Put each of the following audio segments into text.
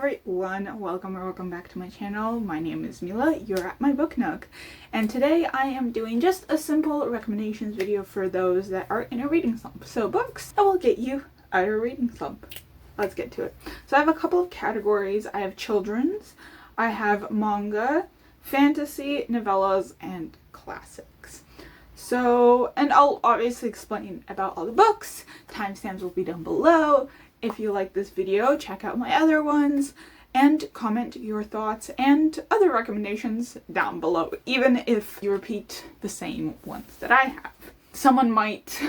everyone, welcome back to my channel. My name is Mila, you're at my book nook, and today I am doing just a simple recommendations video for those that are in a reading slump. So books that will get you out of a reading slump. Let's get to it. So I have a couple of categories. I have children's, I have manga, fantasy, novellas, and classics. So, and I'll obviously explain about all the books. Timestamps will be down below. If you like this video, check out my other ones and comment your thoughts and other recommendations down below, even if you repeat the same ones that I have. Someone might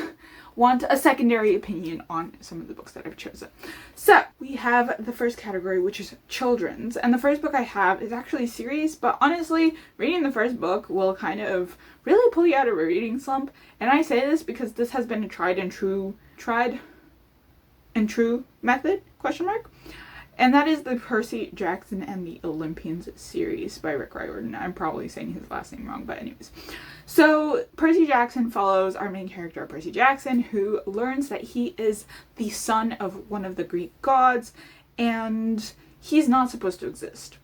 want a secondary opinion on some of the books that I've chosen. So we have the first category, which is children's, and the first book I have is actually a series, but honestly, reading the first book will kind of really pull you out of a reading slump. And I say this because this has been a tried and true method, ? And that is the Percy Jackson and the Olympians series by Riordan. I'm probably saying his last name wrong, but anyways. So Percy Jackson follows our main character, Percy Jackson, who learns that he is the son of one of the Greek gods, and he's not supposed to exist.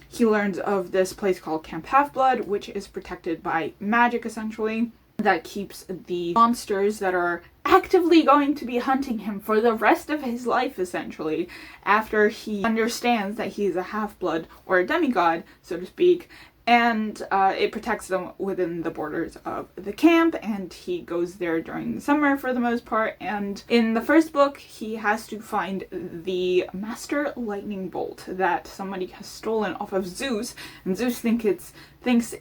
He learns of this place called Camp Half-Blood, which is protected by magic, essentially, that keeps the monsters that are actively going to be hunting him for the rest of his life, essentially, after he understands that he's a half-blood or a demigod, so to speak, and it protects them within the borders of the camp, and he goes there during the summer for the most part. And in the first book, he has to find the Master Lightning Bolt that somebody has stolen off of Zeus, and Zeus thinks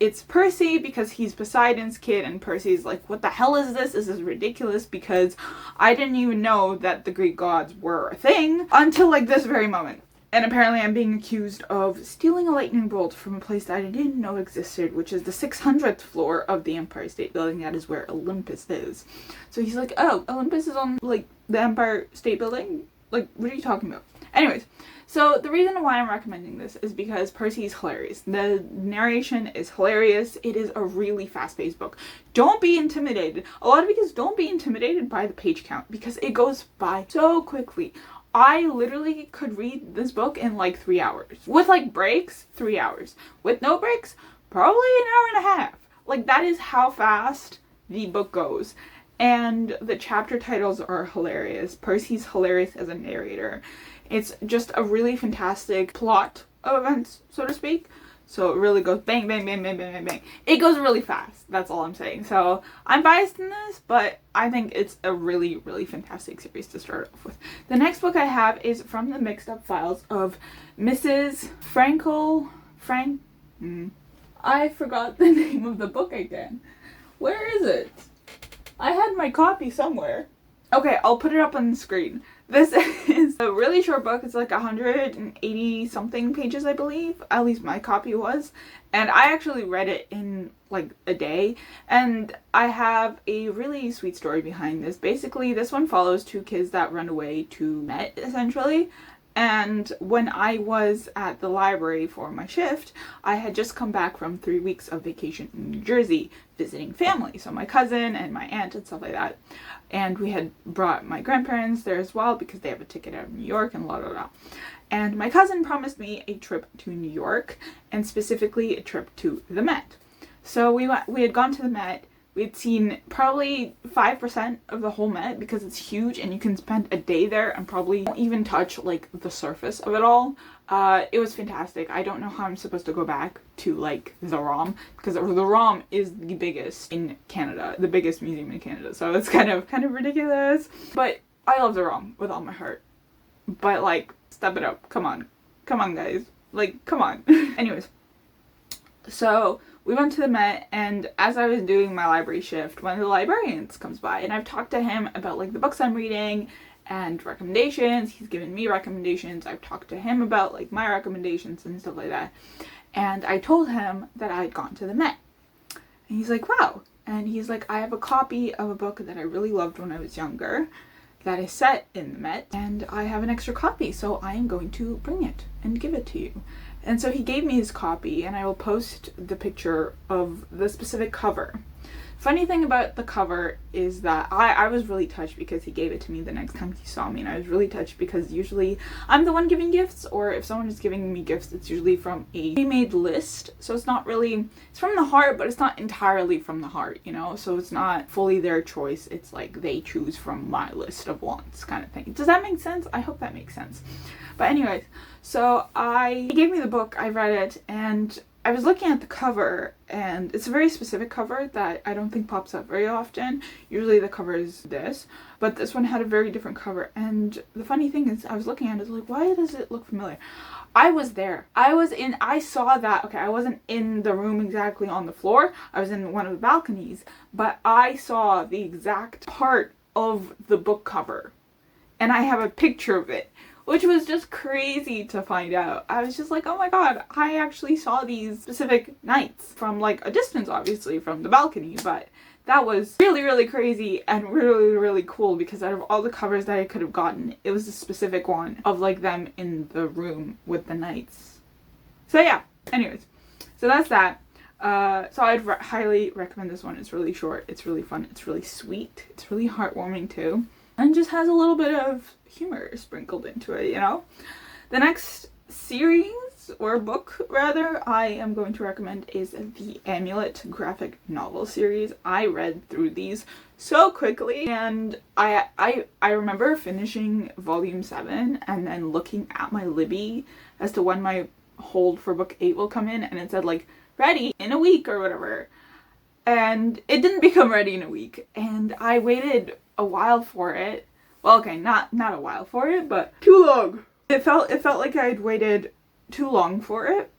it's Percy because he's Poseidon's kid, and Percy's like, what the hell is this? This is ridiculous because I didn't even know that the Greek gods were a thing until like this very moment. And apparently I'm being accused of stealing a lightning bolt from a place that I didn't know existed, which is the 600th floor of the Empire State Building. That is where Olympus is. So he's like, oh, Olympus is on, like, the Empire State Building? Like, what are you talking about? Anyways, so the reason why I'm recommending this is because Percy's hilarious. The narration is hilarious. It is a really fast-paced book. Don't be intimidated. A lot of you guys don't be intimidated by the page count because it goes by so quickly. I literally could read this book in like 3 hours. With like breaks, 3 hours. With no breaks, probably an hour and a half. Like, that is how fast the book goes. And the chapter titles are hilarious. Percy's hilarious as a narrator. It's just a really fantastic plot of events, so to speak. So it really goes bang, bang, bang, bang, bang, bang, bang. It goes really fast. That's all I'm saying. So I'm biased in this, but I think it's a really, really fantastic series to start off with. The next book I have is from the mixed up files of Mrs. I forgot the name of the book again. Where is it? I had my copy somewhere. Okay, I'll put it up on the screen. This is a really short book. It's like 180 something pages, I believe. At least my copy was. And I actually read it in like a day. And I have a really sweet story behind this. Basically, this one follows two kids that run away to Met, essentially. And when I was at the library for my shift, I had just come back from 3 weeks of vacation in New Jersey visiting family. So my cousin and my aunt and stuff like that. And we had brought my grandparents there as well because they have a ticket out of New York and la la la. And my cousin promised me a trip to New York, and specifically a trip to the Met. So we had gone to the Met. We'd seen probably 5% of the whole Met because it's huge and you can spend a day there and probably won't even touch like the surface of it all. It was fantastic. I don't know how I'm supposed to go back to like the ROM because the ROM is the biggest in Canada, the biggest museum in Canada. So it's kind of ridiculous. But I love the ROM with all my heart. But like, step it up. Come on guys. Like, come on. Anyways, so we went to the Met, and as I was doing my library shift, one of the librarians comes by, and I've talked to him about like the books I'm reading and recommendations. He's given me recommendations. I've talked to him about like my recommendations and stuff like that. And I told him that I had gone to the Met. And he's like, wow. And he's like, I have a copy of a book that I really loved when I was younger that is set in the Met, and I have an extra copy, so I am going to bring it and give it to you. And so he gave me his copy, and I will post the picture of the specific cover. Funny thing about the cover is that I was really touched because he gave it to me the next time he saw me, and I was really touched because usually I'm the one giving gifts, or if someone is giving me gifts, it's usually from a pre-made list, so it's not really, it's from the heart, but it's not entirely from the heart, you know, so it's not fully their choice, it's like they choose from my list of wants kind of thing. Does that make sense? I hope that makes sense. But anyways, so he gave me the book, I read it, and I was looking at the cover, and it's a very specific cover that I don't think pops up very often. Usually the cover is this, but this one had a very different cover, and the funny thing is I was looking at it, like, why does it look familiar? I was there. I saw that, okay, I wasn't in the room exactly on the floor, I was in one of the balconies, but I saw the exact part of the book cover, and I have a picture of it, which was just crazy to find out. I was just like, oh my god, I actually saw these specific knights from like a distance, obviously, from the balcony, but that was really, really crazy and really, really cool because out of all the covers that I could have gotten, it was a specific one of like them in the room with the knights. So yeah, anyways, so that's that. So I'd highly recommend this one. It's really short, it's really fun, it's really sweet, it's really heartwarming too, and just has a little bit of humor sprinkled into it, you know? The next series, or book rather, I am going to recommend is the Amulet graphic novel series. I read through these so quickly, and I remember finishing volume 7 and then looking at my Libby as to when my hold for book 8 will come in, and it said like ready in a week or whatever, and it didn't become ready in a week, and I waited a while for it. Well, okay, not a while for it, but too long. It felt like I'd waited too long for it.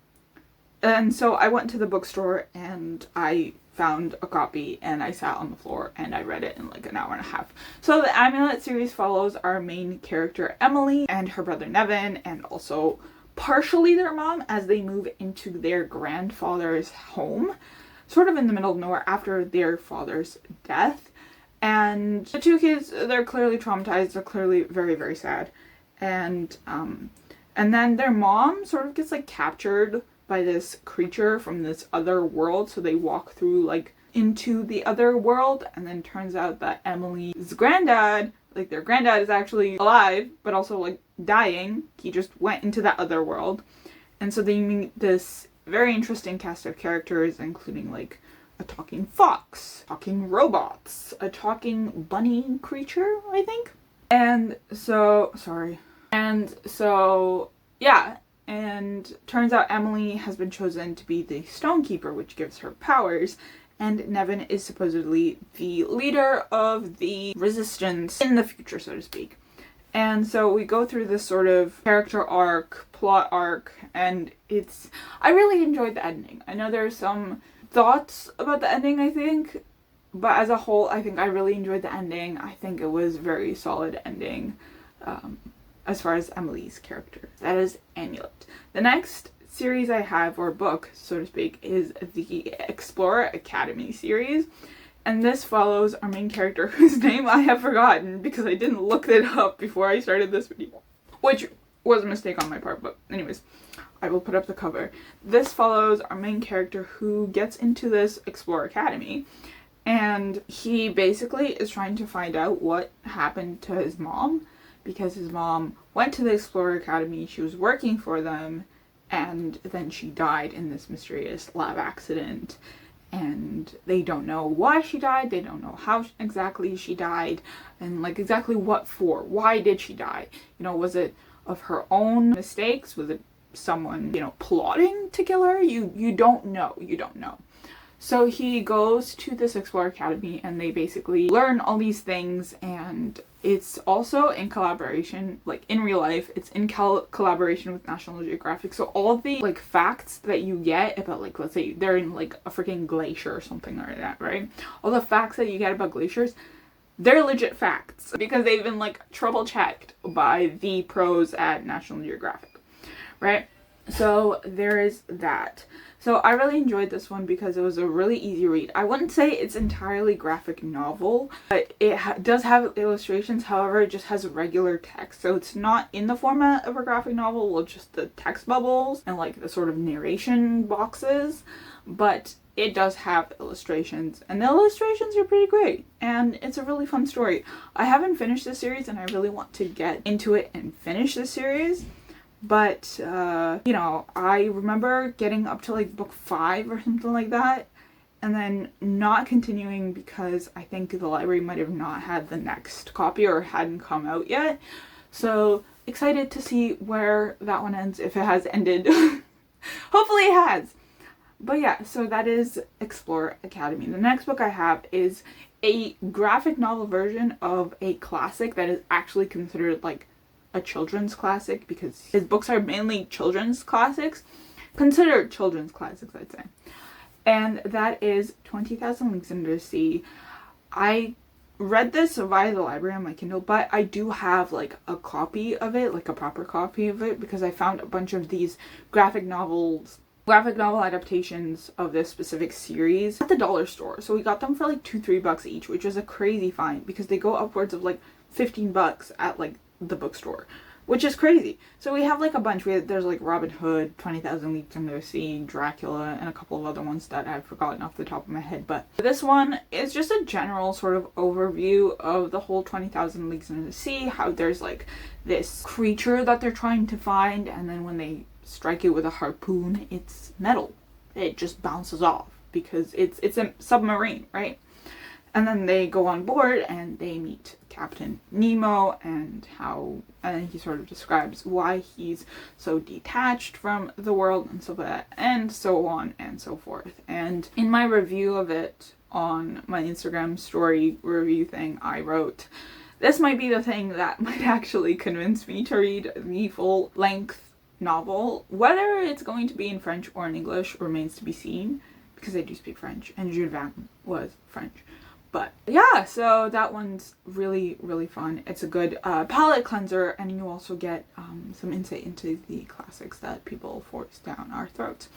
And so I went to the bookstore and I found a copy and I sat on the floor and I read it in like an hour and a half. So the Amulet series follows our main character Emily and her brother Nevin, and also partially their mom, as they move into their grandfather's home, sort of in the middle of nowhere after their father's death. And the two kids, they're clearly traumatized, they're clearly very, very sad. And then their mom sort of gets like captured by this creature from this other world, so they walk through like into the other world, and then turns out that Emily's granddad, like their granddad, is actually alive, but also like dying. He just went into that other world. And so they meet this very interesting cast of characters, including like a talking fox, talking robots, a talking bunny creature, I think. And so, yeah, and turns out Emily has been chosen to be the Stonekeeper, which gives her powers, and Nevin is supposedly the leader of the resistance in the future, so to speak. And so we go through this sort of character arc, plot arc, and I really enjoyed the ending. I know there's some thoughts about the ending, I think, but as a whole, I think I really enjoyed the ending. I think it was a very solid ending as far as Emily's character. That is Amulet. The next series I have, or book, so to speak, is the Explorer Academy series. And this follows our main character, whose name I have forgotten because I didn't look it up before I started this video, which was a mistake on my part, but anyways, I will put up the cover. This follows our main character who gets into this Explorer Academy, and he basically is trying to find out what happened to his mom, because his mom went to the Explorer Academy, she was working for them, and then she died in this mysterious lab accident. And they don't know why she died, they don't know how exactly she died, and like exactly what for. Why did she die? You know, was it of her own mistakes? Was it someone, you know, plotting to kill her? You don't know. So he goes to this Explorer Academy and they basically learn all these things, and it's also in collaboration, like in real life, it's in collaboration with National Geographic. So all of the like facts that you get about, like, let's say they're in like a freaking glacier or something like that, right? All the facts that you get about glaciers, they're legit facts because they've been like triple checked by the pros at National Geographic, right? So there is that. So I really enjoyed this one because it was a really easy read. I wouldn't say it's entirely graphic novel, but it does have illustrations. However, it just has regular text. So it's not in the format of a graphic novel with just the text bubbles and like the sort of narration boxes, but it does have illustrations, and the illustrations are pretty great, and it's a really fun story. I haven't finished the series, and I really want to get into it and finish the series, but, you know, I remember getting up to, like, book 5 or something like that, and then not continuing because I think the library might have not had the next copy or hadn't come out yet. So excited to see where that one ends, if it has ended. Hopefully it has. But yeah, so that is Explore Academy. The next book I have is a graphic novel version of a classic that is actually considered like a children's classic, because his books are mainly children's classics. Considered children's classics, I'd say. And that is 20,000 Leagues Under the Sea. I read this via the library on my Kindle, but I do have like a copy of it, like a proper copy of it, because I found a bunch of these graphic novel adaptations of this specific series at the dollar store. So we got them for like $2-3 each, which was a crazy find because they go upwards of like $15 at like the bookstore, which is crazy. So we have like a bunch. There's like Robin Hood, 20,000 Leagues Under the Sea, Dracula, and a couple of other ones that I've forgotten off the top of my head. But this one is just a general sort of overview of the whole 20,000 Leagues Under the Sea, how there's like this creature that they're trying to find, and then when they strike it with a harpoon, it's metal. It just bounces off because it's a submarine, right? And then they go on board and they meet Captain Nemo, and he sort of describes why he's so detached from the world and so on and so forth. And in my review of it on my Instagram story review thing, I wrote, this might be the thing that might actually convince me to read the full length novel. Whether it's going to be in French or in English remains to be seen, because I do speak French and Jules Verne was French. But yeah, so that one's really, really fun. It's a good palate cleanser, and you also get some insight into the classics that people force down our throats,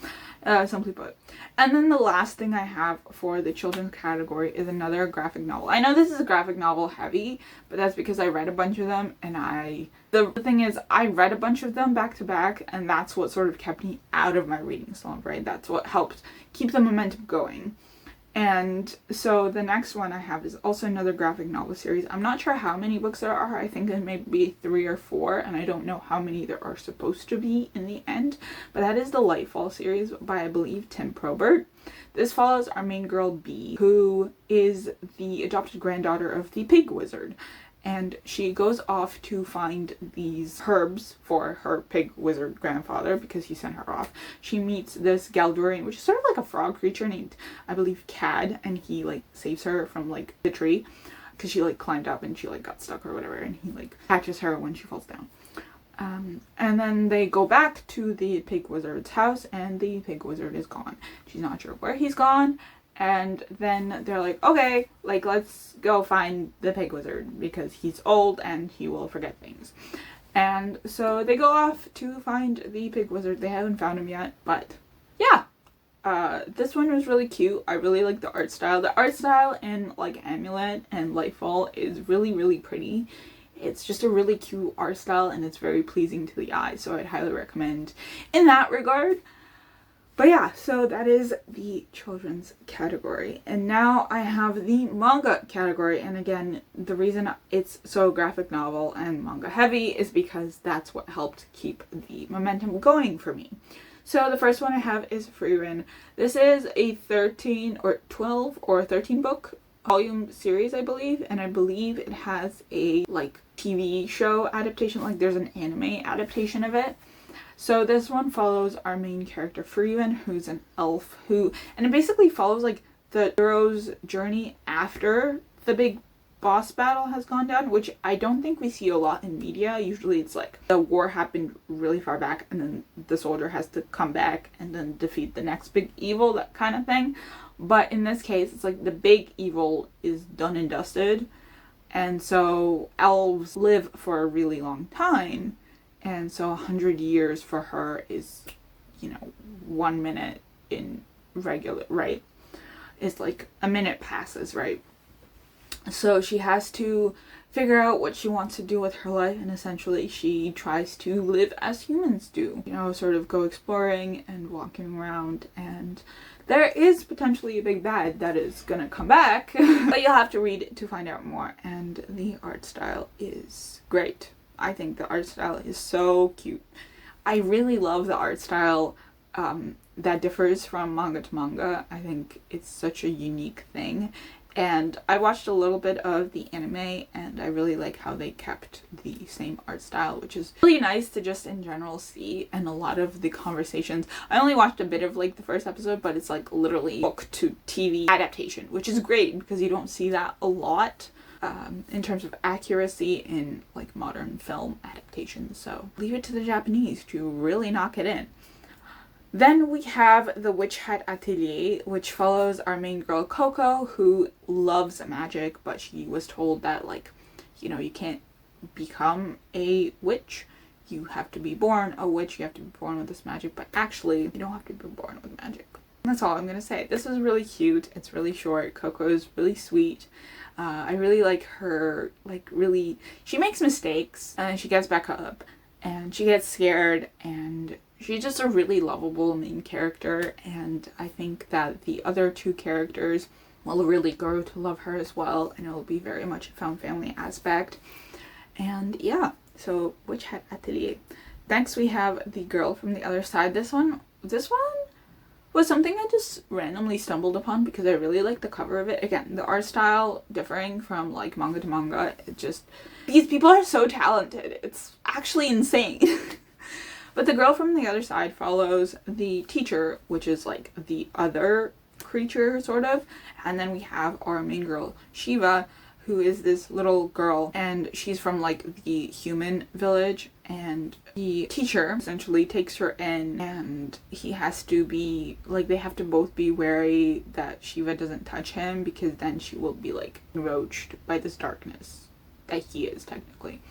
simply put. And then the last thing I have for the children's category is another graphic novel. I know this is a graphic novel heavy, but that's because I read a bunch of them, and the thing is, I read a bunch of them back to back, and that's what sort of kept me out of my reading slump, right? That's what helped keep the momentum going. And so the next one I have is also another graphic novel series. I'm not sure how many books there are. I think it may be 3 or 4, and I don't know how many there are supposed to be in the end. But that is the Lightfall series by, I believe, Tim Probert. This follows our main girl, Bee, who is the adopted granddaughter of the pig wizard. And she goes off to find these herbs for her pig wizard grandfather because he sent her off. She meets this Galdurian, which is sort of like a frog creature named, I believe, Cad, and he like saves her from like the tree because she like climbed up and she like got stuck or whatever, and he like catches her when she falls down. And then they go back to the pig wizard's house, and the pig wizard is gone. She's not sure where he's gone. And then they're like, okay, like, let's go find the pig wizard because he's old and he will forget things. And so they go off to find the pig wizard. They haven't found him yet, but yeah. This one was really cute. I really like the art style. The art style in, like, Amulet and Lightfall is really, really pretty. It's just a really cute art style, and it's very pleasing to the eye, so I'd highly recommend in that regard. But yeah, so that is the children's category. And now I have the manga category. And again, the reason it's so graphic novel and manga heavy is because that's what helped keep the momentum going for me. So the first one I have is Frieren. This is a 13 or 12 or 13 book volume series, I believe. And I believe it has a like TV show adaptation, like there's an anime adaptation of it. So this one follows our main character, Frieren, who's an elf and it basically follows like the hero's journey after the big boss battle has gone down, which I don't think we see a lot in media. Usually it's like the war happened really far back and then the soldier has to come back and then defeat the next big evil, that kind of thing. But in this case, it's like the big evil is done and dusted. And so elves live for a really long time. And so 100 years for her is, 1 minute in regular, right? It's like a minute passes, right? So she has to figure out what she wants to do with her life, and essentially she tries to live as humans do. You know, sort of go exploring and walking around, and there is potentially a big bad that is gonna come back, but you'll have to read it to find out more, and the art style is great. I think the art style is so cute. I really love the art style that differs from manga to manga. I think it's such a unique thing. And I watched a little bit of the anime, and I really like how they kept the same art style, which is really nice to just in general see. And a lot of the conversations, I only watched a bit of like the first episode, but it's like literally book to TV adaptation, which is great because you don't see that a lot in terms of accuracy in like modern film adaptations. So leave it to the Japanese to really knock it in. Then we have the Witch Hat Atelier, which follows our main girl Coco, who loves magic, but she was told that, like, you know, you can't become a witch. You have to be born a witch, you have to be born with this magic, but actually, you don't have to be born with magic. That's all I'm gonna say. This is really cute, it's really short, Coco is really sweet. I really like her, like, really, she makes mistakes, and she gets back up, and she gets scared, and she's just a really lovable main character, and I think that the other two characters will really grow to love her as well, and it will be very much a found family aspect. And yeah, so Witch Hat Atelier. Next we have The Girl from the Other Side. This one was something I just randomly stumbled upon because I really like the cover of it. Again, the art style differing from like manga to manga. It just, these people are so talented. It's actually insane. But The Girl from the Other Side follows the teacher, which is like the other creature sort of. And then we have our main girl, Shiva, who is this little girl, and she's from like the human village, and the teacher essentially takes her in, and he has to be like, they have to both be wary that Shiva doesn't touch him, because then she will be like enraged by this darkness that he is technically.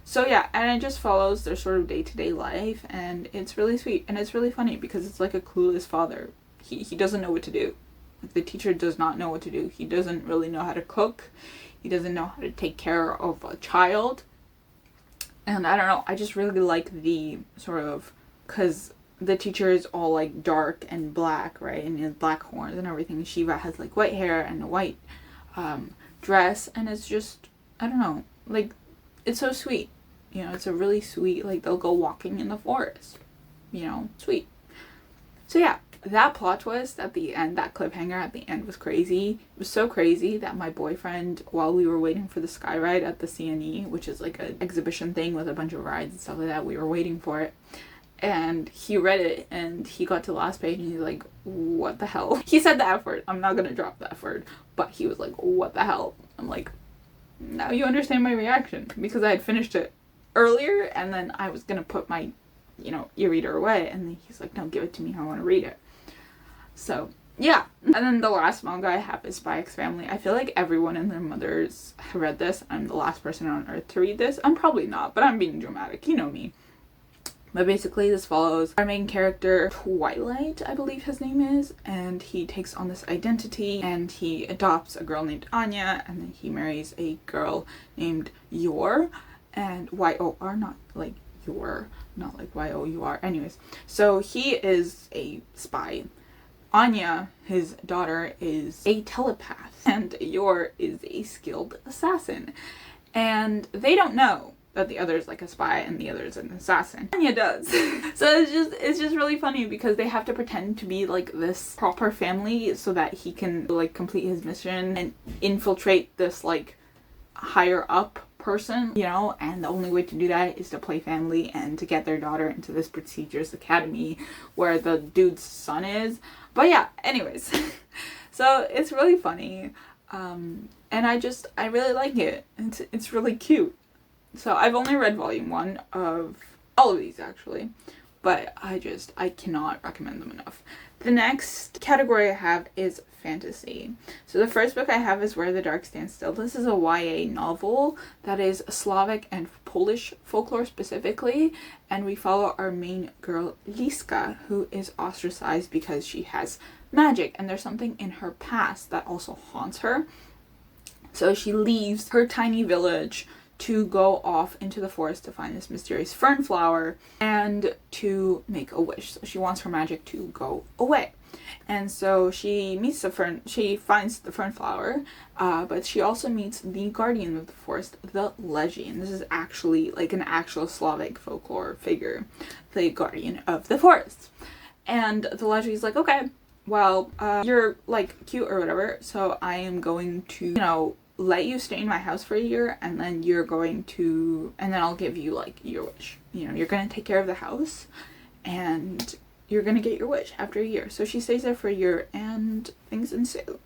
So yeah, and it just follows their sort of day-to-day life, and it's really sweet, and it's really funny because it's like a clueless father. He doesn't know what to do. Like, the teacher does not know what to do. He doesn't really know how to cook. He doesn't know how to take care of a child. And I don't know, I just really like the sort of, because the teacher is all like dark and black, right? And he has black horns and everything. Shiva has like white hair and a white dress. And it's just, I don't know, like, it's so sweet. You know, it's a really sweet, like, they'll go walking in the forest. You know, sweet. So yeah, that plot twist at the end, that cliffhanger at the end was crazy. It was so crazy that my boyfriend, while we were waiting for the sky ride at the CNE, which is like an exhibition thing with a bunch of rides and stuff like that, we were waiting for it. And he read it, and he got to the last page, and he's like, what the hell? He said the F word. I'm not gonna drop the F word. But he was like, what the hell? I'm like, now you understand my reaction. Because I had finished it earlier, and then I was gonna put my, you know, e-reader away, and then he's like, no, give it to me, I want to read it. So yeah, and then the last manga I have is Spy X Family. I feel like everyone and their mothers have read this. I'm the last person on earth to read this. I'm probably not, but I'm being dramatic, you know me. But basically this follows our main character, Twilight, I believe his name is, and he takes on this identity, and he adopts a girl named Anya, and then he marries a girl named Yor, and Y-O-R, not like Yor, not like Y-O-U-R. Anyways, so he is a spy. Anya, his daughter, is a telepath, and Yor is a skilled assassin. And they don't know that the other is like a spy and the other is an assassin. Anya does. So it's just really funny because they have to pretend to be like this proper family so that he can like complete his mission and infiltrate this like higher up person, you know, and the only way to do that is to play family and to get their daughter into this prestigious academy where the dude's son is. But yeah, anyways, so it's really funny, and I really like it. It's really cute. So I've only read volume 1 of all of these actually, but I cannot recommend them enough. The next category I have is fantasy. So the first book I have is Where the Dark Stands Still. This is a YA novel that is Slavic and Polish folklore specifically, and we follow our main girl Liska, who is ostracized because she has magic, and there's something in her past that also haunts her. So she leaves her tiny village to go off into the forest to find this mysterious fern flower and to make a wish. So she wants her magic to go away. And so she finds the fern flower, but she also meets the guardian of the forest, the Leji. And this is actually like an actual Slavic folklore figure, the guardian of the forest. And the Leji is like, okay, well, you're like cute or whatever, so I am going to, let you stay in my house for a year, and then and then I'll give you like your wish. You're going to take care of the house, and you're going to get your wish after a year. So she stays there for a year, and things ensue.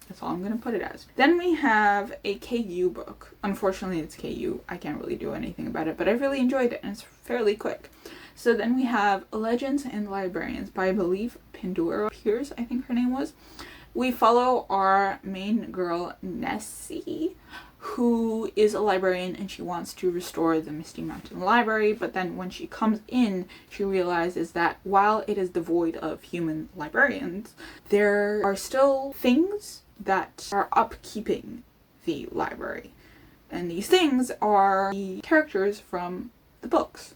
That's all I'm going to put it as. Then we have a KU book. Unfortunately, it's KU. I can't really do anything about it, but I really enjoyed it, and it's fairly quick. So then we have Legends and Librarians by, I believe, Pandora Pierce, I think her name was. We follow our main girl, Nessie, who is a librarian, and she wants to restore the Misty Mountain Library, but then when she comes in, she realizes that while it is devoid of human librarians, there are still things that are upkeeping the library. And these things are the characters from the books.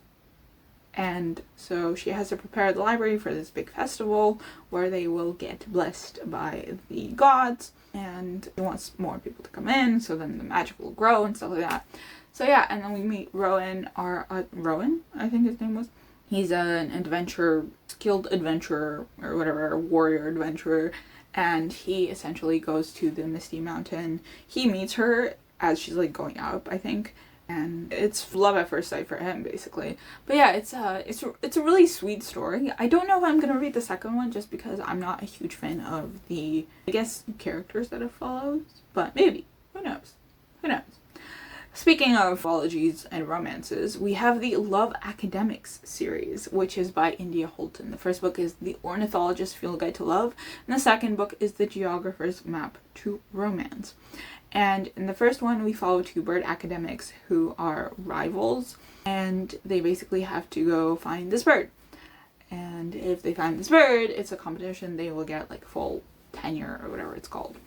And so she has to prepare the library for this big festival where they will get blessed by the gods, and she wants more people to come in so then the magic will grow and stuff like that. So yeah, and then we meet Rowan, Rowan, I think his name was. He's an skilled adventurer or whatever, warrior adventurer, and he essentially goes to the Misty Mountain. He meets her as she's like going up, I think. And it's love at first sight for him, basically. But yeah, it's a really sweet story. I don't know if I'm gonna read the second one just because I'm not a huge fan of the, I guess, characters that it follows. But maybe. Who knows? Who knows? Speaking of mythologies and romances, we have the Love Academics series, which is by India Holton. The first book is The Ornithologist's Field Guide to Love, and the second book is The Geographer's Map to Romance. And in the first one, we follow two bird academics who are rivals, and they basically have to go find this bird. And if they find this bird, it's a competition. They will get like full tenure or whatever it's called.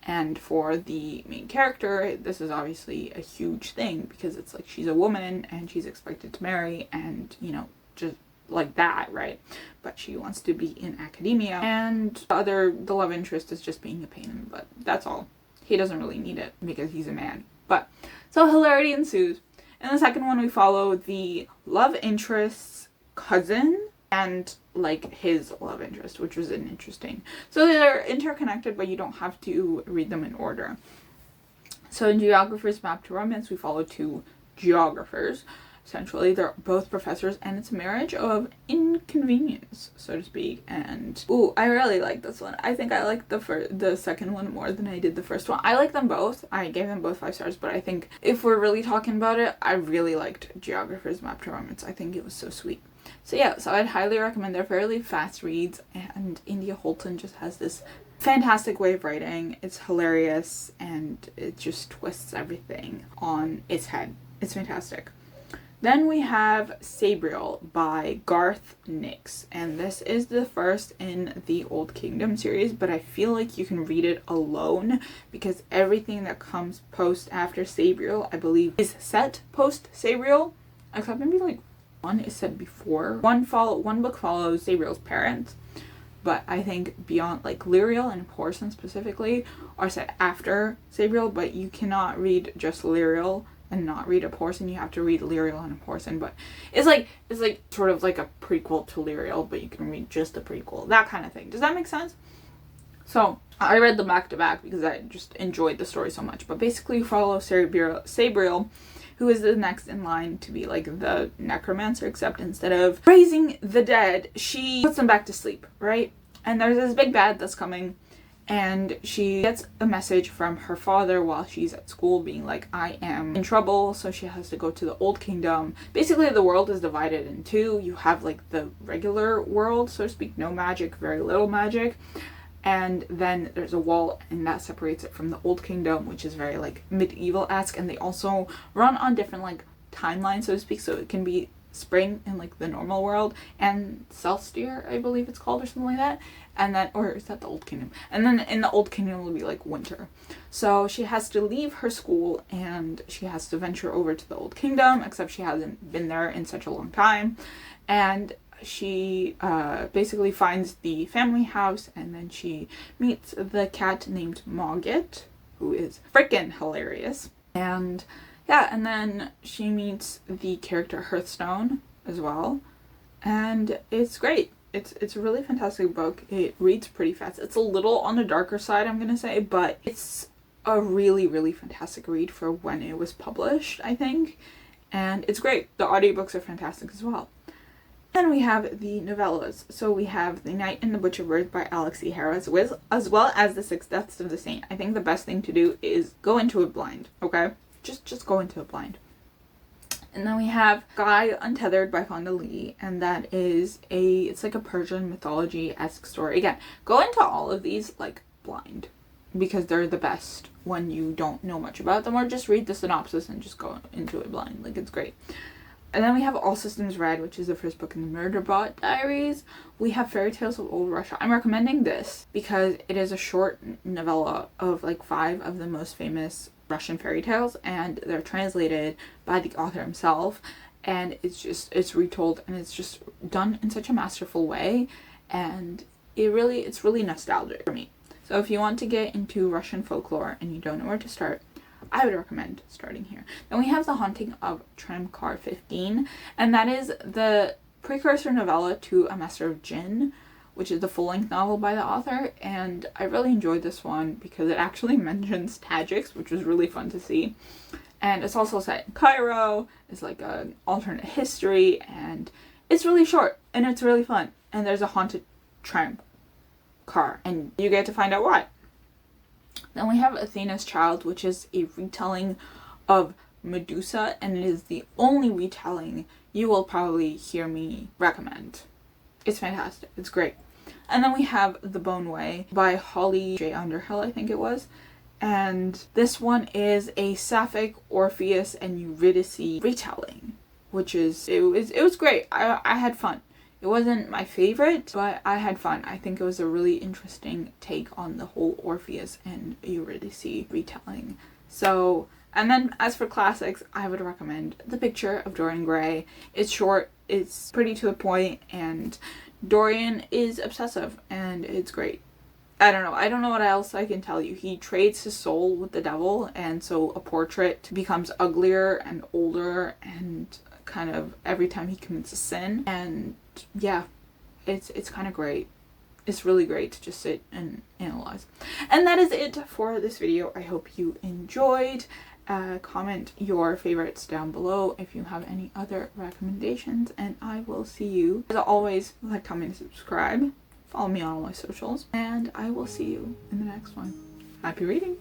And for the main character, this is obviously a huge thing because it's like she's a woman and she's expected to marry and, just like that, right? But she wants to be in academia, and the love interest is just being a pain in the butt. That's all. He doesn't really need it because he's a man. But, so hilarity ensues. In the second one, we follow the love interest's cousin and, like, his love interest, which was interesting. So they're interconnected, but you don't have to read them in order. So in Geographer's Map to Romance, we follow two geographers. Essentially, they're both professors, and it's a marriage of inconvenience, so to speak. And I really like this one. I think I like the second one more than I did the first one. I like them both. I gave them both 5 stars, but I think if we're really talking about it, I really liked Geographer's Map to Romance. I think it was so sweet. So yeah, so I'd highly recommend. They're fairly fast reads, and India Holton just has this fantastic way of writing. It's hilarious, and it just twists everything on its head. It's fantastic. Then we have Sabriel by Garth Nix, and this is the first in the Old Kingdom series, but I feel like you can read it alone because everything that comes post after Sabriel, I believe, is set post Sabriel, except maybe like one is set before. One book follows Sabriel's parents, but I think beyond, like, Lyriel and Porson specifically are set after Sabriel, but you cannot read just Lyriel and not read a Porson. You have to read Lyriel and a Porson, but it's like sort of like a prequel to Lyriel, but you can read just a prequel, that kind of thing. Does that make sense? So I read them back to back because I just enjoyed the story so much. But basically you follow Sabriel, who is the next in line to be like the necromancer, except instead of raising the dead, she puts them back to sleep, right? And there's this big bad that's coming, and she gets a message from her father while she's at school being like, I am in trouble, so she has to go to the Old Kingdom. Basically, the world is divided in two. You have, like, the regular world, so to speak, no magic, very little magic, and then there's a wall, and that separates it from the Old Kingdom, which is very, like, medieval-esque, and they also run on different, like, timelines, so to speak, so it can be spring in like the normal world, and Celestier, I believe it's called, or something like that. And then, or is that the Old Kingdom? And then in the Old Kingdom will be like winter. So she has to leave her school and she has to venture over to the Old Kingdom, except she hasn't been there in such a long time. And she basically finds the family house, and then she meets the cat named Mogget, who is freaking hilarious. And yeah, and then she meets the character Hearthstone as well. And it's great. It's a really fantastic book. It reads pretty fast. It's a little on the darker side, I'm gonna say, but it's a really, really fantastic read for when it was published, I think. And it's great. The audiobooks are fantastic as well. Then we have the novellas. So we have The Night and the Butcher Bird by Alex E. Harris, as well as The Six Deaths of the Saint. I think the best thing to do is go into it blind, okay? Just go into it blind. And then we have Guy Untethered by Fonda Lee, and that is it's like a Persian mythology-esque story. Again, go into all of these like blind, because they're the best when you don't know much about them, or just read the synopsis and just go into it blind. Like, it's great. And then we have All Systems Red, which is the first book in the Murderbot Diaries. We have Fairy Tales of Old Russia. I'm recommending this because it is a short novella of like 5 of the most famous Russian fairy tales, and they're translated by the author himself, and it's retold, and it's just done in such a masterful way, and it's really nostalgic for me. So if you want to get into Russian folklore and you don't know where to start, I would recommend starting here. Then we have The Haunting of Tramcar 15, and that is the precursor novella to A Master of Jinn, which is the full-length novel by the author, and I really enjoyed this one because it actually mentions Tajiks, which was really fun to see. And it's also set in Cairo. It's like an alternate history, and it's really short, and it's really fun. And there's a haunted tram car, and you get to find out why. Then we have Athena's Child, which is a retelling of Medusa, and it is the only retelling you will probably hear me recommend. It's fantastic. It's great. And then we have The Bone Way by Holly J. Underhill, I think it was. And this one is a Sapphic, Orpheus, and Eurydice retelling, which is, it was great. I had fun. It wasn't my favorite, but I had fun. I think it was a really interesting take on the whole Orpheus and Eurydice retelling. So, and then as for classics, I would recommend The Picture of Dorian Gray. It's short, it's pretty to the point, and Dorian is obsessive, and it's great. I don't know what else I can tell you. He trades his soul with the devil, and so a portrait becomes uglier and older, and kind of every time he commits a sin. And yeah, it's kind of great. It's really great to just sit and analyze. And that is it for this video. I hope you enjoyed. Comment your favorites down below if you have any other recommendations, and I will see you. As always, like, comment, and subscribe. Follow me on all my socials, and I will see you in the next one. Happy reading!